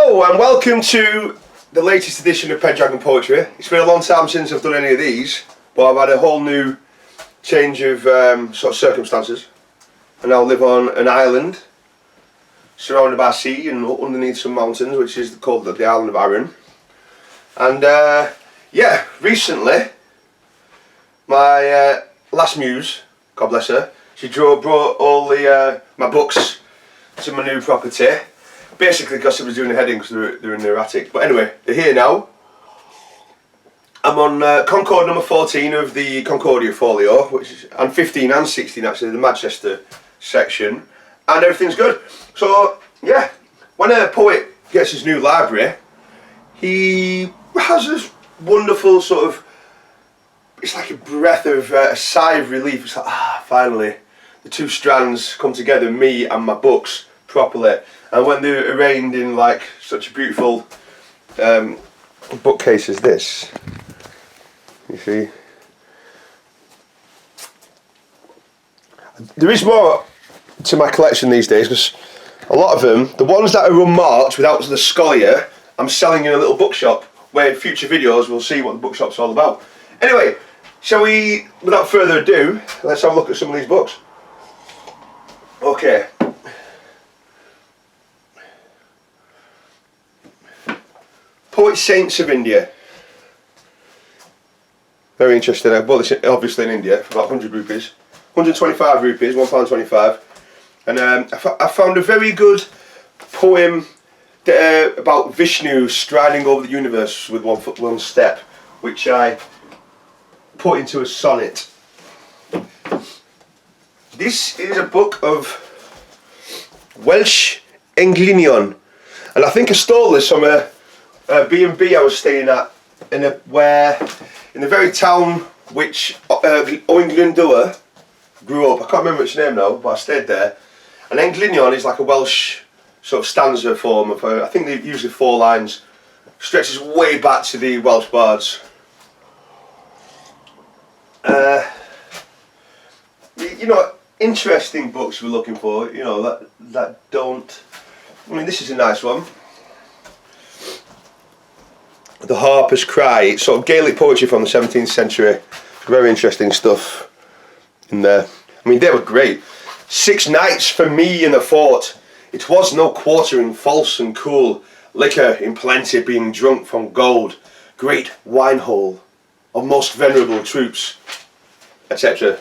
Hello and welcome to the latest edition of Pendragon Poetry. It's been a long time since I've done any of these, but I've had a whole new change of sort of circumstances. I now live on an island surrounded by sea and underneath some mountains, which is called the island of Arran. And yeah, recently my last muse, God bless her, she brought all the my books to my new property. Basically because she was doing a heading because they're in their attic. But anyway, they're here now. I'm on Concord number 14 of the Concordia folio, and 15 and 16 actually, the Manchester section, and everything's good. So yeah, when a poet gets his new library, he has this wonderful sort of, it's like a breath of a sigh of relief. It's like, finally, the two strands come together, me and my books, properly. And when they're arranged in like such a beautiful bookcase as this, you see, there is more to my collection these days, because a lot of them, the ones that are unmarked without the scholia, I'm selling in a little bookshop where in future videos we'll see what the bookshop's all about. Anyway, shall we, without further ado, let's have a look at some of these books. Okay. Poet Saints of India. Very interesting. I bought this obviously in India for about 100 rupees. 125 rupees, £1.25. And I found a very good poem about Vishnu striding over the universe with one foot, one step, which I put into a sonnet. This is a book of Welsh Englynion, and I think I stole this from a B&B I was staying at in the very town which Owen Glyndŵr grew up. I can't remember its name now, but I stayed there. And Englynion is like a Welsh sort of stanza form of, I think they're usually 4 lines, stretches way back to the Welsh bards. You know, interesting books we're looking for, you know, that don't, I mean, this is a nice one. The Harper's Cry. It's sort of Gaelic poetry from the 17th century. Very interesting stuff in there. I mean, they were great. 6 nights for me in the fort. It was no quartering false and cool. Liquor in plenty being drunk from gold. Great wine hole of most venerable troops, etc.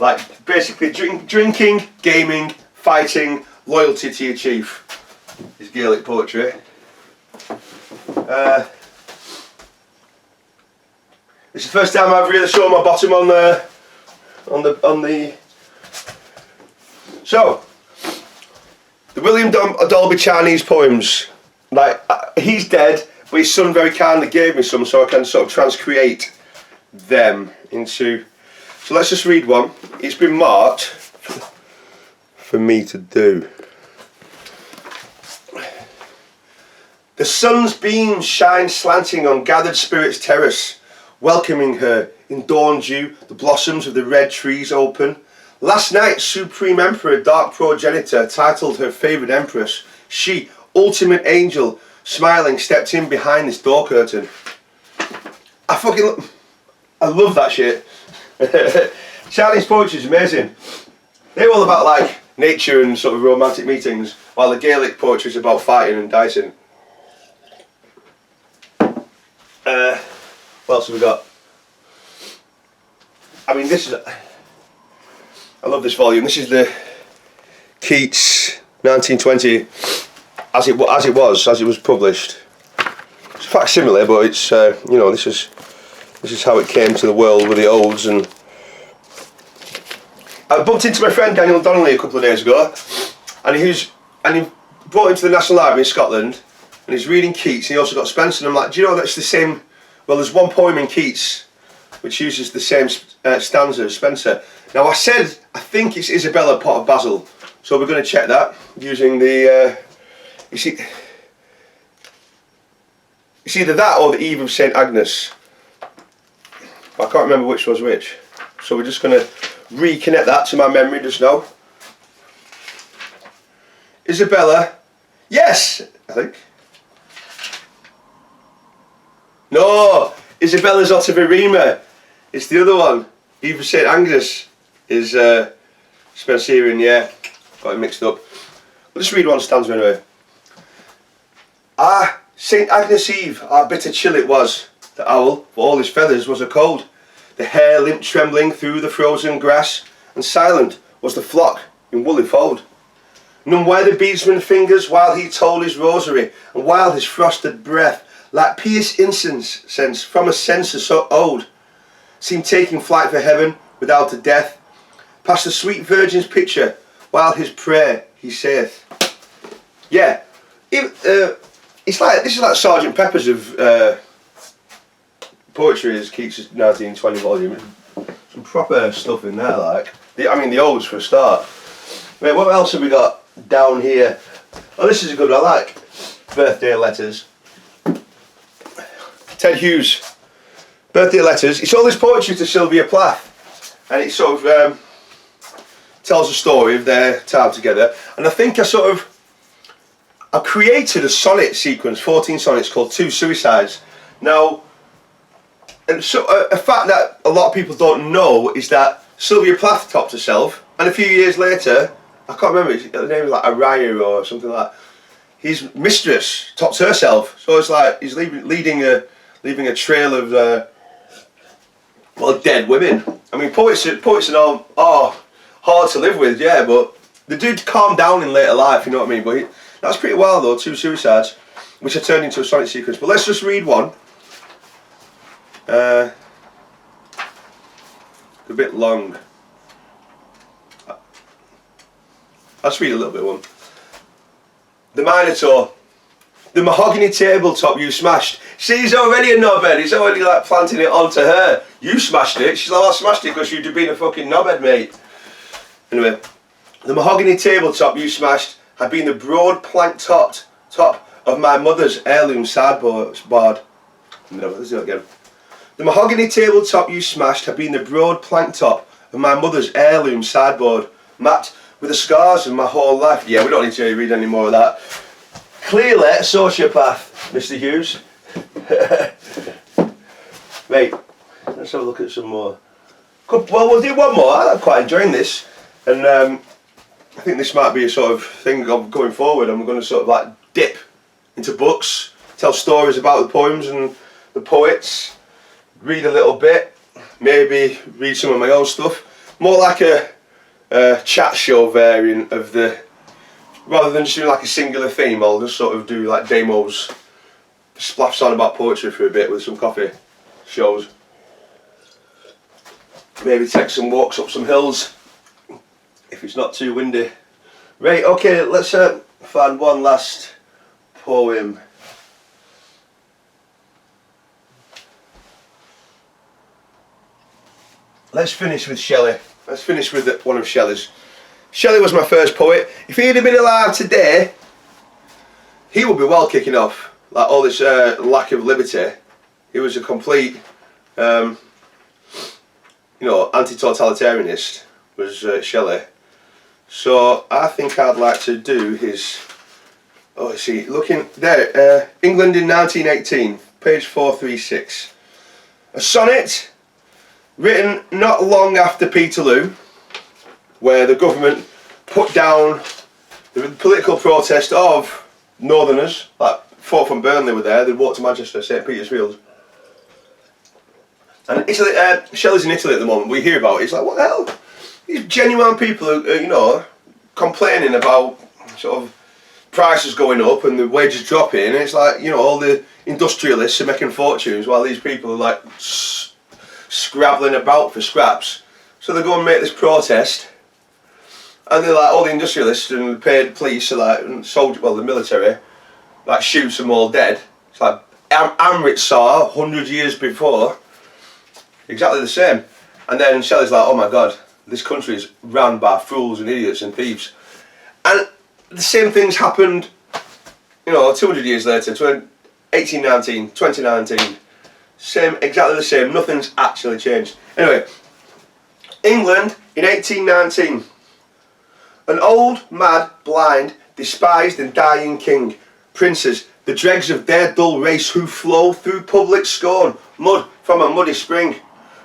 Like basically drinking, gaming, fighting, loyalty to your chief is Gaelic poetry. It's the first time I've really shown my bottom on the. So, the William Dolby Chinese poems. Like he's dead, but his son very kindly gave me some, so I can sort of transcreate them into. So let's just read one. It's been marked for me to do. The sun's beams shine slanting on gathered spirits' terrace, welcoming her in dawn dew, the blossoms of the red trees open. Last night, Supreme Emperor, dark progenitor, titled her favoured empress. She, ultimate angel, smiling, stepped in behind this door curtain. I love that shit. Chinese poetry is amazing. They're all about like nature and sort of romantic meetings, while the Gaelic poetry is about fighting and dicing. What else have we got? I mean, this is, I love this volume. This is the Keats 1920 as it was published. It's a facsimile, but it's you know, this is how it came to the world with the odes. And I bumped into my friend Daniel Donnelly a couple of days ago, and he brought him to the National Library in Scotland, and he's reading Keats, and he also got Spenser, and I'm like, do you know that's the same? Well, there's one poem in Keats which uses the same stanza as Spenser. Now I said I think it's Isabella Pot of Basil, so we're going to check that using the it's either that or the Eve of St Agnes. I can't remember which was which, so we're just going to reconnect that to my memory just now. Isabella Yes, I think. No, Isabella's Ottavirima. It's the other one. Eva St Angus is Spencerian, yeah. Got it mixed up. I'll just read one stanza anyway. Ah, St Agnes Eve, our bitter chill it was. The owl, for all his feathers, was a cold. The hare limped trembling through the frozen grass, and silent was the flock in woolly fold. None were the beadsman's fingers while he told his rosary, and while his frosted breath, like pious incense from a censer so old, seemed taking flight for heaven without a death, past the sweet Virgin's picture, while his prayer he saith. Yeah, it's like, this is like Sergeant Pepper's of poetry as Keats' 1920 volume. Some proper stuff in there, like. I mean, the odes for a start. Wait, what else have we got down here? Oh, this is a good one, I like. Birthday letters. Ted Hughes. Birthday letters. It's all this poetry to Sylvia Plath. And it sort of tells a story of their time together. And I think I created a sonnet sequence, 14 sonnets, called Two Suicides. Now, and so a fact that a lot of people don't know is that Sylvia Plath topped herself, and a few years later, I can't remember, the name was like Araya or something like that, his mistress topped herself. So it's like he's leaving a trail of well, dead women. I mean, poets and all are hard to live with, yeah, but the dude calmed down in later life, you know what I mean? But that's pretty wild though, Two Suicides, which I turned into a sonnet sequence. But let's just read one. A bit long. I'll just read a little bit of one. The Minotaur. The mahogany tabletop you smashed. See, he's already a knobhead. He's already like planting it onto her. You smashed it. She's like, well, I smashed it because you'd have been a fucking knobhead, mate. Anyway, the mahogany tabletop you smashed had been the broad plank top of my mother's heirloom sideboard. No, let's do it again. The mahogany tabletop you smashed had been the broad plank top of my mother's heirloom sideboard, mapped with the scars of my whole life. Yeah, we don't need to read any more of that. Clearly a sociopath, Mr. Hughes. Mate, let's have a look at some more. Well, we'll do one more. I'm quite enjoying this, and I think this might be a sort of thing of going forward. I'm going to sort of like dip into books, tell stories about the poems and the poets. Read a little bit, maybe read some of my own stuff. More like a chat show variant of the, rather than just doing like a singular theme, I'll just sort of do like demos, splash on about poetry for a bit with some coffee shows. Maybe take some walks up some hills, if it's not too windy. Right, okay, let's find one last poem. Let's finish with Shelley. Let's finish with one of Shelley's. Shelley was my first poet. If he'd have been alive today, he would be well kicking off. Like all this lack of liberty. He was a complete, you know, anti-totalitarianist, was Shelley. So I think I'd like to do his, oh, see, looking there, England in 1918, page 436. A sonnet written not long after Peterloo, where the government put down the political protest of Northerners, like folk from Burnley were there, they walked to Manchester, St Peter's Fields. And Italy, Shelley's in Italy at the moment, we hear about it, it's like, what the hell? These genuine people who are, you know, complaining about sort of prices going up and the wages dropping, and it's like, you know, all the industrialists are making fortunes while these people are like scrabbling about for scraps. So they go and make this protest, and they're like, all the industrialists and the paid police are like, and soldier, well, the military, like shoots them all dead. It's like Amritsar 100 years before, exactly the same. And then Shelley's like, oh my god, this country is run by fools and idiots and thieves. And the same things happened, you know, 200 years later, 1819, 2019. Same, exactly the same, nothing's actually changed. Anyway, England in 1819. An old, mad, blind, despised and dying king. Princes, the dregs of their dull race who flow through public scorn, mud from a muddy spring.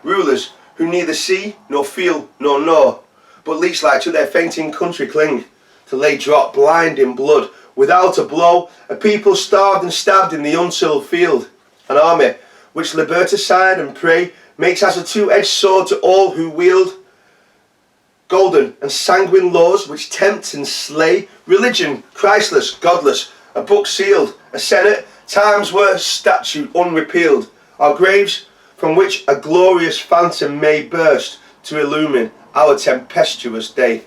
Rulers who neither see nor feel nor know, but leech-like to their fainting country cling, to lay drop blind in blood, without a blow, a people starved and stabbed in the untilled field. An army which liberticide and prey makes as a two-edged sword to all who wield. Golden and sanguine laws which tempt and slay. Religion, Christless, godless, a book sealed, a senate, time's worst statute unrepealed. Our graves from which a glorious phantom may burst to illumine our tempestuous day.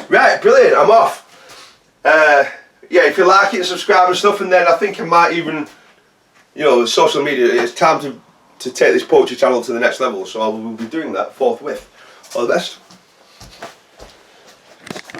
Right, brilliant, I'm off. Yeah, if you like it, subscribe and stuff, and then I think I might even, you know, social media, it's time to take this poetry channel to the next level, so I will be doing that forthwith. All the best.